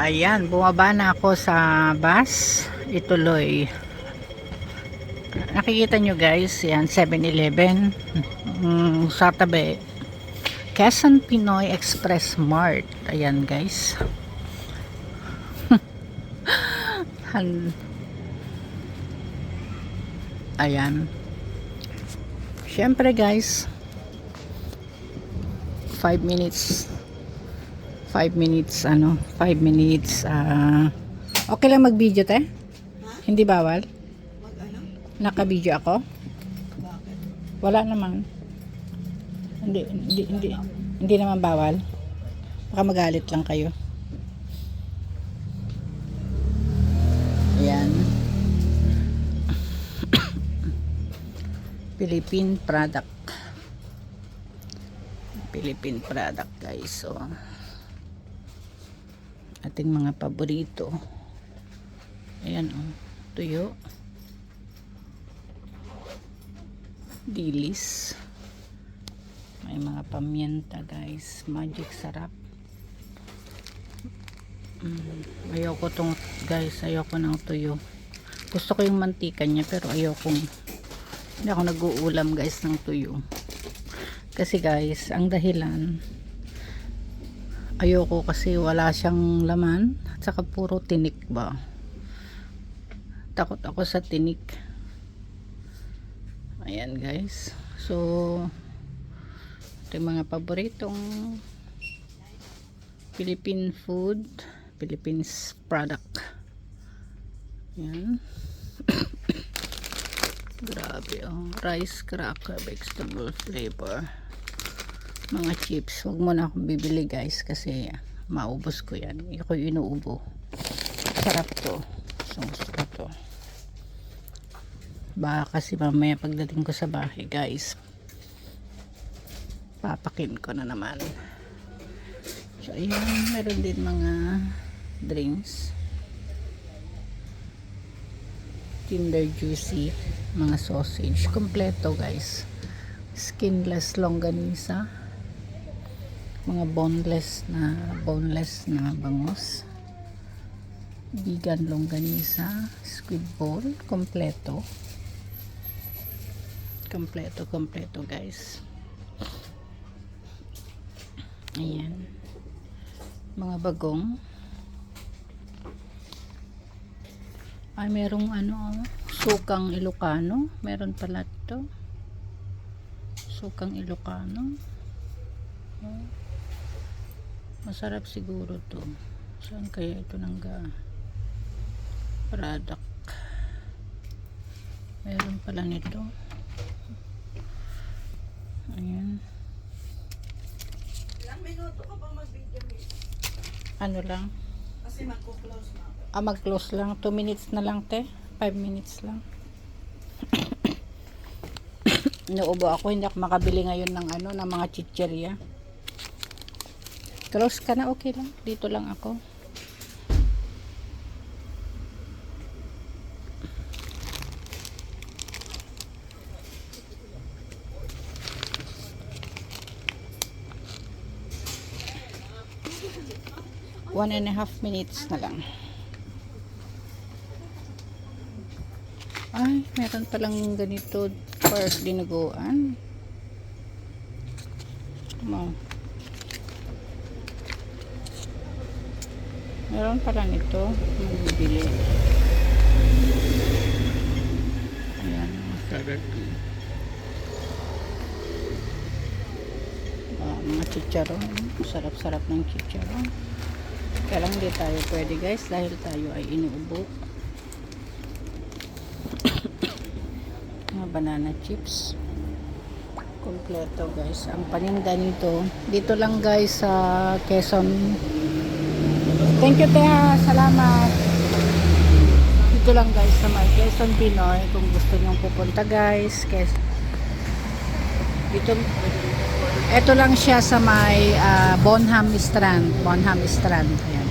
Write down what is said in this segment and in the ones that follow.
Ayan, bumaba na ako sa bus. Ituloy. Nakikita nyo guys, yan 7-Eleven. Sa tabi, Quezon Pinoy Express Mart. Ayan guys. Ayan. Syempre guys, 5 minutes 5 minutes okay lang mag video te? Hindi bawal? Naka-video ako? Wala naman. Hindi naman bawal. Baka magalit lang kayo. Ayan. Philippine product guys. So ating mga paborito. Ayan tuyo, dilis, may mga pamienta guys, magic sarap. Ayoko tong guys, ayoko ng tuyo. Gusto ko yung mantika niya pero hindi ako nag-uulam guys ng tuyo. Kasi guys, ang dahilan, ayoko kasi wala siyang laman at saka puro tinik ba. Takot ako sa tinik. Ayan guys. So, ito yung mga paboritong Philippine food, Philippines product. Ayan. Grabe rice cracker, vegetable flavor, mga chips. Huwag mo na akong bibili guys kasi maubos ko yan. Ako yung inuubo. Sarap to. So, gusto ko to. Baka kasi mamaya pagdating ko sa bahay guys, papakin ko na naman. So ayan, meron din mga drinks, Kinder Juicy, mga sausage, kompleto guys, skinless longganisa, mga boneless na bangus, vegan longganisa, squid ball, kompleto guys. Ayan, mga bagong. Ay, merong sukang Ilocano. Meron pala ito. Sukang Ilocano. Masarap siguro to. Saan kaya ito product? Meron pala nito. Ayan. Ilang minuto ka pa mag-video? Ano lang? Kasi mag-close na. Mag-close lang. 2 minutes na lang te. 5 minutes lang. Nauubo ako. Hindi ako makabili ngayon ng mga chichirya. Close ka na. Okay lang. Dito lang ako. One and a half minutes na lang. Ay, meron palang ganito for dinuguan. Meron pala nito. Bibili. Ayan. Mga chicharon. Sarap-sarap ng chicharon. Kaya lang hindi tayo pwede guys dahil tayo ay inuubo. Mga banana chips. Kompleto guys. Ang paninda nito. Dito lang guys sa Quezon. Thank you Teha. Salamat. Dito lang guys sa may Quezon Pinoy. Kung gusto nyong pupunta guys. Dito. Ito lang siya sa may Bonham Strand. Ayan.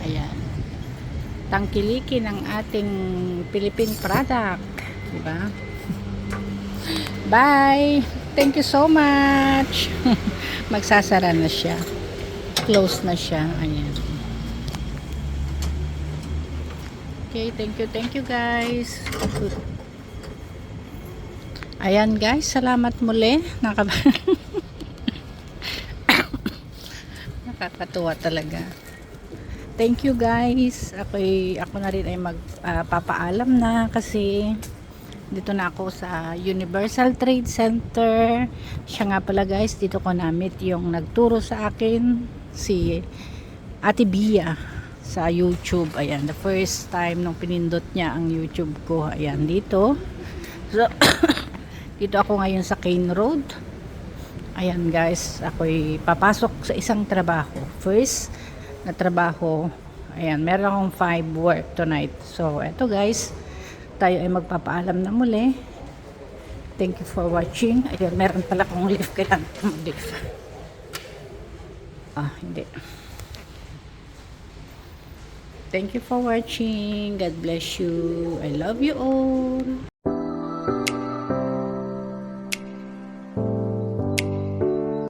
Ayan. Tangkilikin ng ating Philippine product. Diba? Bye! Thank you so much! Magsasara na siya. Close na siya. Ayan. Okay, thank you guys. Ayan guys, salamat muli. Nakakatuwa talaga. Thank you guys. Ako na rin ay magpapaalam na kasi dito na ako sa Universal Trade Center. Siya nga pala guys, dito ko na-meet yung nagturo sa akin, si Ate Bia sa YouTube. Ayan, the first time nung pinindot niya ang YouTube ko. Ayan, dito. So, dito ako ngayon sa Kane Road. Ayan guys, ako'y papasok sa isang trabaho. First na trabaho. Ayan, meron akong 5 work tonight. So, eto guys, tayo ay magpapaalam na muli. Thank you for watching. Ayan, meron pala akong lift. Kailangan mag-lift. Hindi. Thank you for watching. God bless you. I love you all.